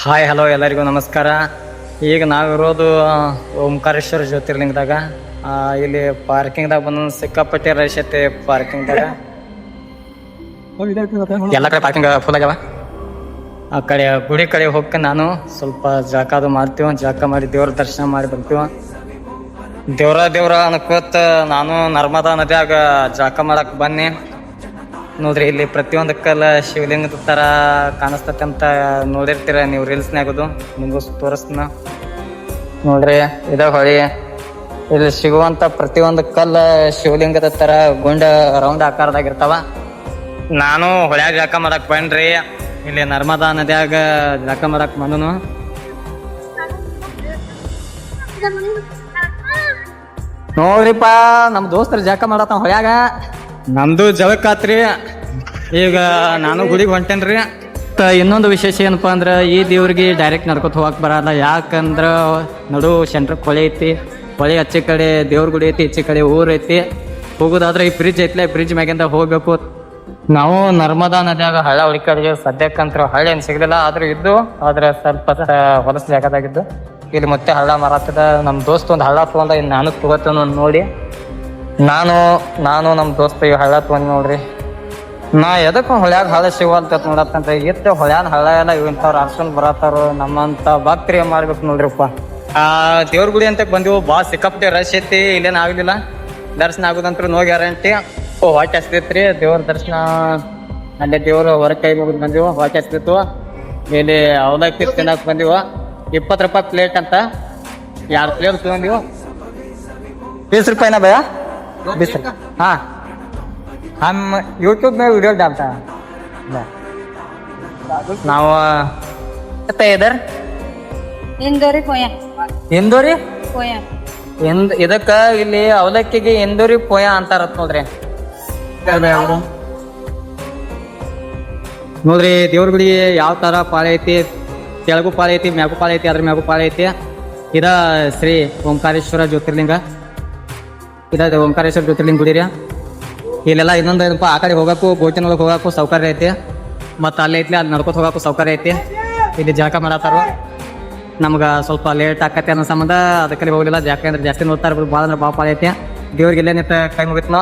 Hi hello ಎಲ್ಲರಿಗೂ ನಮಸ್ಕಾರ. ಈಗ ನಾವಿರೋದು ಓಂಕಾರೇಶ್ವರ ಜ್ಯೋತಿರ್ಲಿಂಗದಾಗ. ಇಲ್ಲಿ ಪಾರ್ಕಿಂಗ್ದಾಗ ಬಂದು ಸಿಕ್ಕಾಪಟ್ಟೆ ರಶ್ ಐತೆ ಪಾರ್ಕಿಂಗ್ದಾಗ. ಎಲ್ಲ ಕಡೆ ಪಾರ್ಕಿಂಗ್ ಫುಲ್ ಆಗ್ಯಾವ. ಆ ಕಡೆ ಗುಡಿ ಕಡೆ ಹೋಗಿ ನಾನು ಸ್ವಲ್ಪ ಜಳಕ ಮಾಡ್ತೀವಿ. ಜಳಕ ಮಾಡಿ ದೇವ್ರ ದರ್ಶನ ಮಾಡಿ ಬರ್ತೀವಿ. ದೇವ್ರ ಅನ್ಕೋತ ನಾನು ನರ್ಮದಾ ನದಿಯಾಗ ಜಳಕ ಮಾಡಕ್ ಬನ್ನಿ. ನೋಡ್ರಿ ಇಲ್ಲಿ ಪ್ರತಿಯೊಂದು ಕಲ್ಲ ಶಿವಲಿಂಗದ ತರ ಕಾಣಿಸ್ತತೆ ಅಂತ ನೋಡಿರ್ತೀರ ನೀವು ರೀಲ್ಸ್ನಾಗದು. ನಿಮಗೂ ತೋರಿಸ್ತೀನ ನೋಡ್ರಿ. ಇದ ಹೊಳಿ, ಇಲ್ಲಿ ಸಿಗುವಂತ ಪ್ರತಿಯೊಂದು ಕಲ್ಲ ಶಿವಲಿಂಗದ ತರ ಗುಂಡ ರೌಂಡ್ ಆಕಾರದಾಗಿರ್ತಾವ. ನಾನು ಹೊಳ್ಯಾಗ ಜಳಕ ಮಾಡಕ್ ಬನ್ರಿ. ಇಲ್ಲಿ ನರ್ಮದಾ ನದಿಯಾಗ ಜಳಕ ಮಾಡಕ್ ಬಂದನು. ನೋಡ್ರಿಪ್ಪ, ನಮ್ ದೋಸ್ತರ ಜಳಕ ಮಾಡತ್ತ ಹೊಳ್ಯಾಗ. ನಮ್ದು ಜಳಕಾತ್ರಿ. ಈಗ ನಾನು ಗುಡಿಗೆ ಹೊಂಟೇನ್ರಿ. ಇನ್ನೊಂದು ವಿಶೇಷ ಏನಪ್ಪಾ ಅಂದ್ರೆ ಈ ದೇವ್ರಿಗೆ ಡೈರೆಕ್ಟ್ ನಡ್ಕೊತ ಹೋಗಕ್ ಬರಲ್ಲ. ಯಾಕಂದ್ರ ನಡು ಸೆಂಟ್ರಕ್ ಹೊಳೆ ಐತಿ. ಹೊಳೆ ಆಚೆ ಕಡೆ ದೇವ್ರ ಗುಡಿ ಐತಿ, ಈಚೆ ಕಡೆ ಊರ್ ಐತಿ. ಹೋಗೋದಾದ್ರೆ ಈ ಬ್ರಿಡ್ಜ್ ಐತ್ಲೆ, ಬ್ರಿಡ್ಜ್ ಮ್ಯಾಗಿಂದ ಹೋಗ್ಬೇಕು. ನಾವು ನರ್ಮದಾ ನದಿಯಾಗ ಹಳ್ಳ ಹುಡುಕಾಡಿಗೆ ಸದ್ಯಕ್ಕಂತ ಹಳ್ಳಿ ಏನ್ ಸಿಗ್ಲಿಲ್ಲ. ಆದ್ರೆ ಸ್ವಲ್ಪ ಹೊಲಸ ಜಾಗದಾಗಿದ್ದು. ಇಲ್ಲಿ ಮತ್ತೆ ಹಳ್ಳ ಮಾರಾತದ. ನಮ್ ದೋಸ್ತ್ ಒಂದು ಹಳ್ಳ ತಗೊಂಡ, ಇನ್ನು ನಾನು ತಗೋತೇನೆ ನೋಡಿ. ನಾನು ನಮ್ಮ ದೋಸ್ತ ಈ ಹಳ್ಳ ತಗೊಂಡ್ ನೋಡ್ರಿ. ನಾ ಎದಕ್ಕೆ ಹೊಳ್ಯಾಗ ಹಳ್ಳ ಸಿಗುವಂತ ನೋಡತ್ತಂತ ಇತ್ತು. ಹೊಳ್ಯಾನ ಹಳ್ಳ ಎಲ್ಲ ಇಂಥವ್ರು ಆರ್ಸ್ಕೊಂಡ್ ಬರತ್ತಾರ. ನಮ್ಮಂತ ಭಕ್ತರು ಏನ್ ಮಾಡ್ಬೇಕು ನೋಡ್ರಿಪ್ಪ. ದೇವ್ರ ಗುಡಿ ಅಂತ ಬಂದಿವು. ಭಾಳ ಸಿಕ್ಕಾಪಟ್ಟೆ ರಶ್ ಐತಿ. ಇಲ್ಲೇನು ಆಗ್ಲಿಲ್ಲ. ದರ್ಶನ ಆಗುದಂತ್ರ ನೋ ಗ್ಯಾರಂಟಿ. ಹೊಟ್ಟೆ ಹಸ್ತಿತ್ರಿ. ದೇವ್ರ ದರ್ಶನ ಅಲ್ಲೇ ದೇವ್ರ ಹೊರ ಕೈ ಮುಗಿದ್ ಬಂದಿವು. ಹೊಟ್ಟೆ ಹಸ್ತಿತ್ತು. ಇಲ್ಲಿ ಅವಲಕ್ಕಿ ತಿನ್ನಕ್ ಬಂದಿವು. 20 ರೂಪಾಯಿ ಪ್ಲೇಟ್ ಅಂತ 2 ಪ್ಲೇಟ್ ತಗೊಂಡಿವು. 20 ರೂಪಾಯಿನ ಭಯ. हाँ, हम यूट्यूब में वीडियो डालता है. ನಾವು इधर ಇಂದೋರಿ ಇದಕ್ಕ ಇಲ್ಲಿ ಅವಲಕ್ಕಿಗೆ ಇಂದೋರಿ ಪೋಯ ಅಂತಾರತ್ ನೋಡ್ರಿ. ನೋಡ್ರಿ ದೇವ್ರ ಗುಡಿ ಯಾವ ತರ ಪಾಳೆ ಐತಿ. ಕೆಳಗು ಪಾಳೆ ಐತಿ, ಮ್ಯಾಗು ಪಾಳೆ ಐತಿ, ಅದ್ರ ಮ್ಯಾಗು ಪಾಳೆ ಐತಿ. ಇದ ಶ್ರೀ ಓಂಕಾರೇಶ್ವರ ಜ್ಯೋತಿರ್ಲಿಂಗ. ಇದ ಓಂಕಾರೇಶ್ವರ ಜ್ಯೋತಿರ್ಲಿಂಗ ಗುಡಿ ರೀ. ಇಲ್ಲೆಲ್ಲ ಇನ್ನೊಂದು ಏನಪ್ಪ, ಆ ಕಡೆ ಹೋಗಕ್ಕೂ ಬೋಟಿನ ಒಳಗೆ ಹೋಗಕ್ಕೂ ಸೌಕರ್ಯ ಐತಿ. ಮತ್ತು ಅಲ್ಲಿ ಐತ್ಲಿ ಅಲ್ಲಿ ನಡ್ಕೊತ ಹೋಗಕ್ಕೂ ಸೌಕರ್ಯ ಐತಿ. ಇಲ್ಲಿ ಜಳಕ ಮಾಡತ್ತಾರ. ನಮ್ಗೆ ಸ್ವಲ್ಪ ಲೇಟ್ ಆಕತಿ ಅನ್ನೋ ಸಂಬಂಧ ಅದಕ್ಕೆ ಹೋಗಲಿಲ್ಲ. ಜಾಕ ಅಂದ್ರೆ ಜಾಸ್ತಿ ನೋಡ್ತಾರೆ. ಭಾಳ ಅಂದ್ರೆ ಭಾಳ ಪಾಳ ಐತಿ. ದೇವ್ರಿಗೆ ಇಲ್ಲೇ ನಿಂತ ಕೈ ಮುಗಿತ್ನೋ.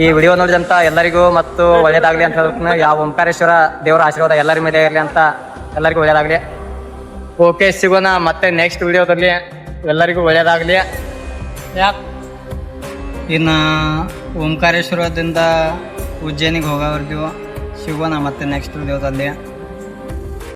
ಈ ವಿಡಿಯೋ ನೋಡಿದಂತ ಎಲ್ಲರಿಗೂ ಮತ್ತು ಒಳ್ಳೇದಾಗ್ಲಿ ಅಂತ ಹೇಳ್ತೀನಿ. ಯಾವ ಓಂಕಾರೇಶ್ವರ ದೇವರ ಆಶೀರ್ವಾದ ಎಲ್ಲರ ಮೇಲೆ ಇರಲಿ ಅಂತ ಎಲ್ಲರಿಗೂ ಒಳ್ಳೇದಾಗ್ಲಿ. ಓಕೆ, ಸಿಗೋಣ ಮತ್ತೆ ನೆಕ್ಸ್ಟ್ ವಿಡಿಯೋದಲ್ಲಿ. ಎಲ್ಲರಿಗೂ ಒಳ್ಳೇದಾಗ್ಲಿ. ಇನ್ನು ಓಂಕಾರೇಶ್ವರದಿಂದ ಉಜ್ಜಯಿನಿಗೆ ಹೋಗೋರ್ದೀವು. ಸಿಗೋಣ ಮತ್ತೆ ನೆಕ್ಸ್ಟ್ ವಿಡಿಯೋದಲ್ಲಿ.